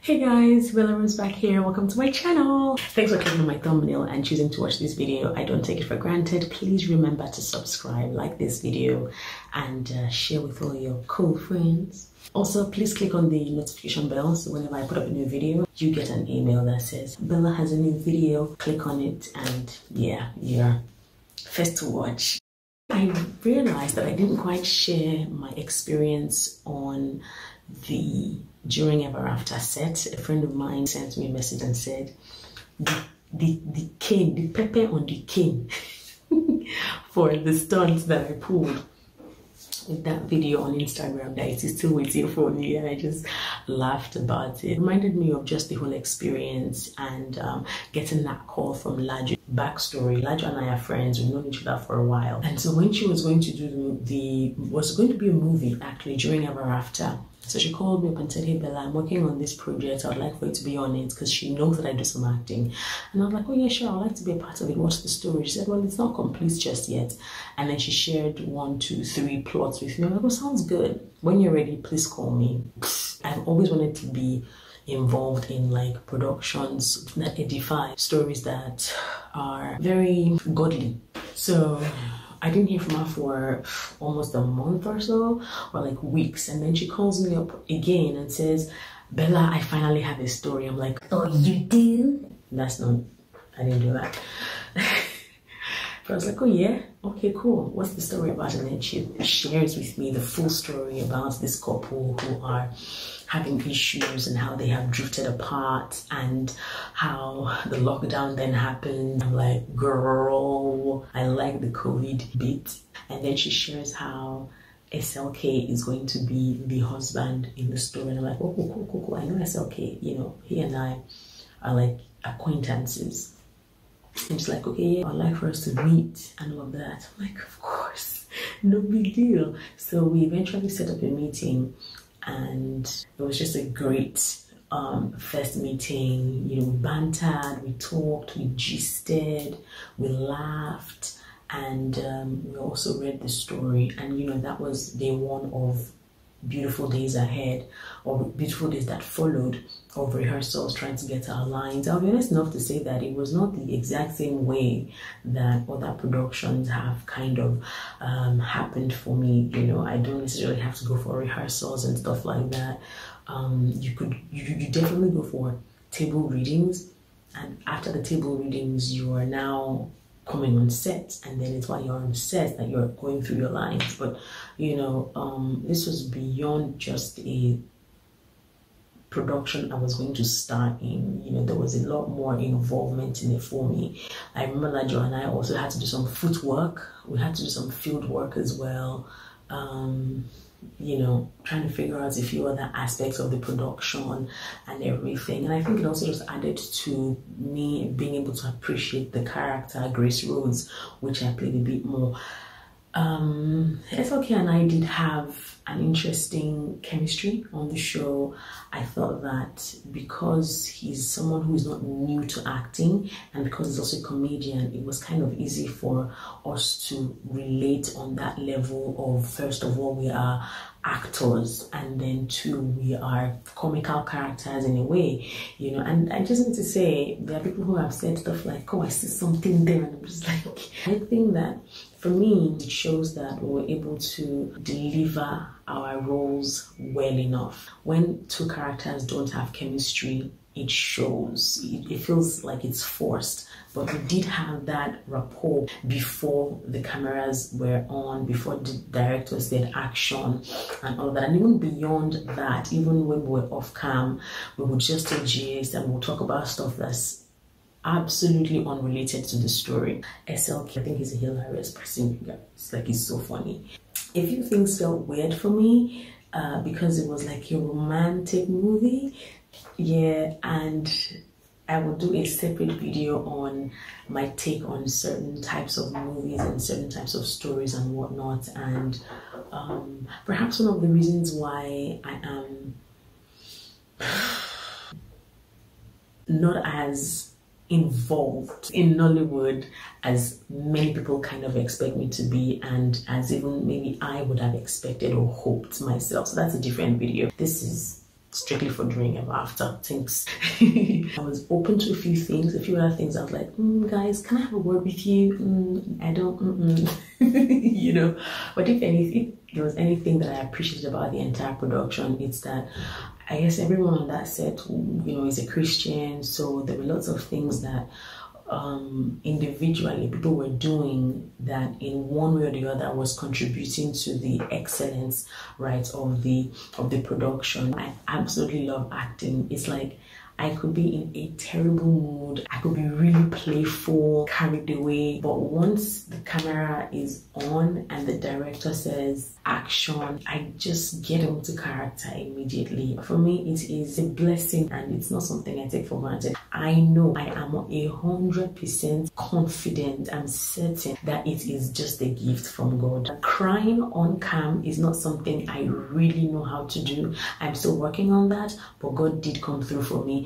Hey guys, BellaRose back here. Welcome to my channel. Thanks for clicking on my thumbnail and choosing to watch this video. I don't take it for granted. Please remember to subscribe, like this video, and share with all your cool friends. Also, please click on the notification bell so whenever I put up a new video, you get an email that says Bella has a new video. Click on it and yeah, you're first to watch. I realized that I didn't quite share my experience on the During Ever After set. A friend of mine sent me a message and said the cane, the pepper on the cane for the stunts that I pulled with that video on Instagram, that it is still waiting for me, and I just laughed about it. It reminded me of just the whole experience and getting that call from Laju. Backstory: Laju and I are friends. We've known each other for a while, and so when she was going to do was going to be a movie actually, During Ever After. So she called me up and said, "Hey Bella, I'm working on this project. I'd like for you to be on it," because she knows that I do some acting. And I was like, "Oh yeah, sure, I'd like to be a part of it. What's the story?" She said, "Well, it's not complete just yet." And then she shared 1, 2, 3 plots with me. I'm like, "Oh, sounds good. When you're ready, please call me." I've always wanted to be involved in like productions that edify, stories that are very godly. So I didn't hear from her for almost a month or so, or like weeks, and then she calls me up again and says, "Bella, I finally have a story." I'm like, "Oh, you do?" That's not, I didn't do that. But I was like, "Oh yeah, okay, cool. What's the story about?" And then she shares with me the full story about this couple who are having issues and how they have drifted apart and how the lockdown then happened. I'm like, girl, I like the COVID bit. And then she shares how SLK is going to be the husband in the story. And I'm like, "Oh, cool. I know SLK, you know, he and I are like acquaintances." And she's like, "Okay, yeah, I'd like for us to meet and all of that." I'm like, "Of course, no big deal." So we eventually set up a meeting, and it was just a great first meeting. You know, we bantered, we talked, we gisted, we laughed, and we also read the story. And you know, that was day one of beautiful days ahead, or beautiful days that followed, of rehearsals, trying to get our lines. I'll be honest enough to say that it was not the exact same way that other productions have kind of happened for me. You know, I don't necessarily have to go for rehearsals and stuff like that. You definitely go for table readings, and after the table readings, you are now coming on set, and then it's while you're on set that you're going through your lines. But you know, this was beyond just a production I was going to start in. You know, there was a lot more involvement in it for me. I remember Laju and I also had to do some footwork. We had to do some field work as well. You know, trying to figure out a few other aspects of the production and everything. And I think it also just added to me being able to appreciate the character Grace Rose, which I played a bit more. SLK and I did have an interesting chemistry on the show. I thought that because he's someone who is not new to acting, and because he's also a comedian, it was kind of easy for us to relate on that level of, first of all, we are actors, and then two, we are comical characters in a way, you know. And I just need to say, there are people who have said stuff like, "Oh, I see something there," and I'm just like, I think that for me, it shows that we were able to deliver our roles well enough. When two characters don't have chemistry, it shows. It feels like it's forced. But we did have that rapport before the cameras were on, before the director said action and all that. And even beyond that, even when we were off cam, we would just gist and we'll talk about stuff that's absolutely unrelated to the story. SLK, I think he's a hilarious person. It's like, he's so funny. A few things felt weird for me because it was like a romantic movie. Yeah, and I will do a separate video on my take on certain types of movies and certain types of stories and whatnot. And perhaps one of the reasons why I am not as involved in Nollywood as many people kind of expect me to be, and as even maybe I would have expected or hoped myself. So that's a different video. This is strictly for During Ever After. Thanks. I was open to a few things, a few other things. I was like, guys, can I have a word with you? I don't, you know. But if anything, if there was anything that I appreciated about the entire production, it's that I guess everyone on that set, you know, is a Christian. So there were lots of things that individually people were doing that in one way or the other was contributing to the excellence, right, of the production. I absolutely love acting. It's like I could be in a terrible mood, I could be really playful, carried away, but once the camera is on and the director says action, I just get into character immediately. For me, it is a blessing and it's not something I take for granted. I know I am 100% confident and certain that it is just a gift from God. Crying on cam is not something I really know how to do. I'm still working on that, but God did come through for me.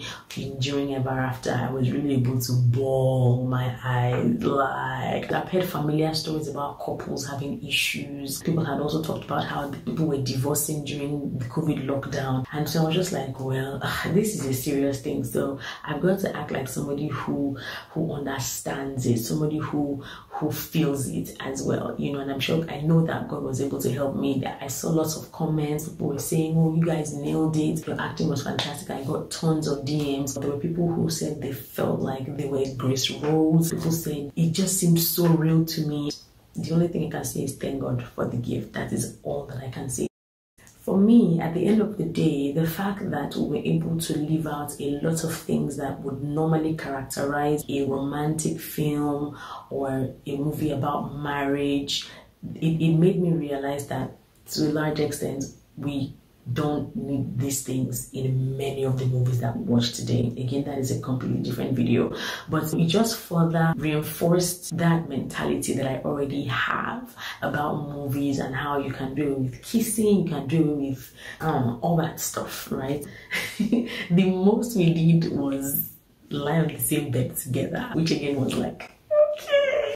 During Ever After, I was really able to bawl my eyes. Like, I've heard familiar stories about couples having issues. People had also talked about how people were divorcing during the COVID lockdown, and so I was just like, well, this is a serious thing, so I've got to act like somebody who understands it, somebody who feels it as well, you know. And I'm sure, I know that God was able to help me. That I saw lots of comments, people were saying, oh, you guys nailed it, your acting was fantastic. I got tons of DMs. There were people who said they felt like they were Grace Rose. People saying it just seemed so real to me. The only thing I can say is thank God for the gift. That is all that I can say. For me, at the end of the day, the fact that we were able to leave out a lot of things that would normally characterize a romantic film or a movie about marriage, it made me realize that to a large extent, we don't need these things in many of the movies that we watch today. Again, that is a completely different video, but it just further reinforced that mentality that I already have about movies and how you can do it with kissing, you can do it with all that stuff, right? The most we did was lie on the same bed together, which again was like, okay.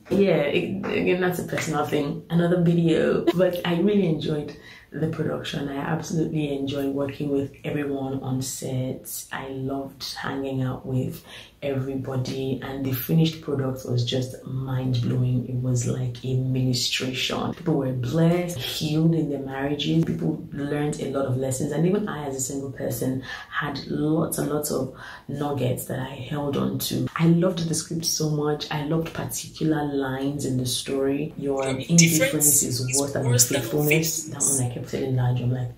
Yeah, again, that's a personal thing, another video. But I really enjoyed the production. I absolutely enjoyed working with everyone on set. I loved hanging out with everybody, and the finished product was just mind-blowing. It was like a ministration. People were blessed, healed in their marriages. People learned a lot of lessons, and even I, as a single person, had lots and lots of nuggets that I held on to. I loved the script so much. I loved particular lines in the story. Your indifference is worse than your faithfulness. That one I kept telling Laju, I'm like.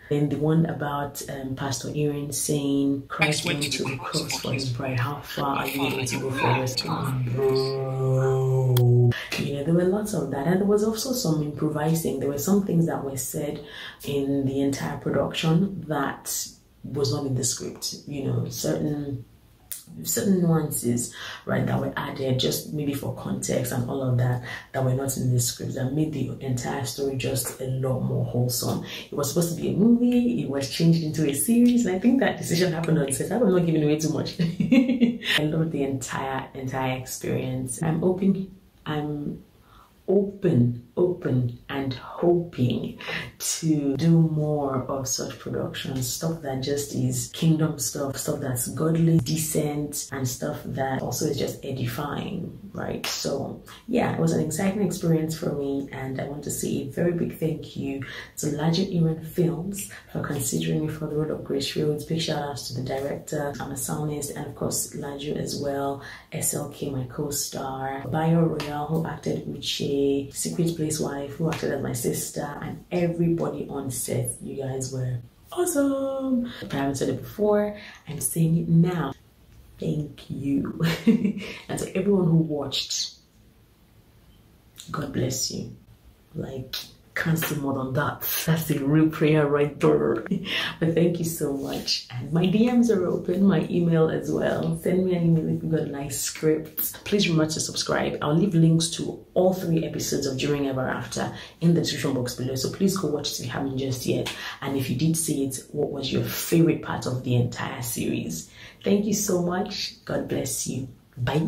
Then the one about Pastor Iren saying Christ went to the cross for his bride. How far are you willing to go for yours? Bro. You know, there were lots of that, and there was also some improvising. There were some things that were said in the entire production that was not in the script. You know, certain nuances, right, that were added just maybe for context and all of that were not in the script, that made the entire story just a lot more wholesome. It was supposed to be a movie, it was changed into a series, and I think that decision happened on set. I'm not giving away too much. I loved the entire experience. I'm open and hoping to do more of such productions, stuff that just is kingdom stuff that's godly, decent, and stuff that also is just edifying, right? So yeah, it was an exciting experience for me, and I want to say a very big thank you to Laju Iren Films for considering me for the role of Grace Rose. Big shout outs to the director, Amapsalmist, and of course Laju as well, SLK, my co-star, Bayo Royal, who acted Uche, Secret Place Wife, who acted as my sister, and everybody on set. You guys were awesome. If I haven't said it before, I'm saying it now. Thank you. And to everyone who watched, God bless you. Like, can't say more than that. That's a real prayer right there. But thank you so much. And my DMs are open, my email as well. Send me an email if you got a nice script. Please remember to subscribe. I'll leave links to all 3 episodes of During Ever After in the description box below, so please go watch it if you haven't just yet. And if you did see it, what was your favorite part of the entire series? Thank you so much. God bless you. Bye.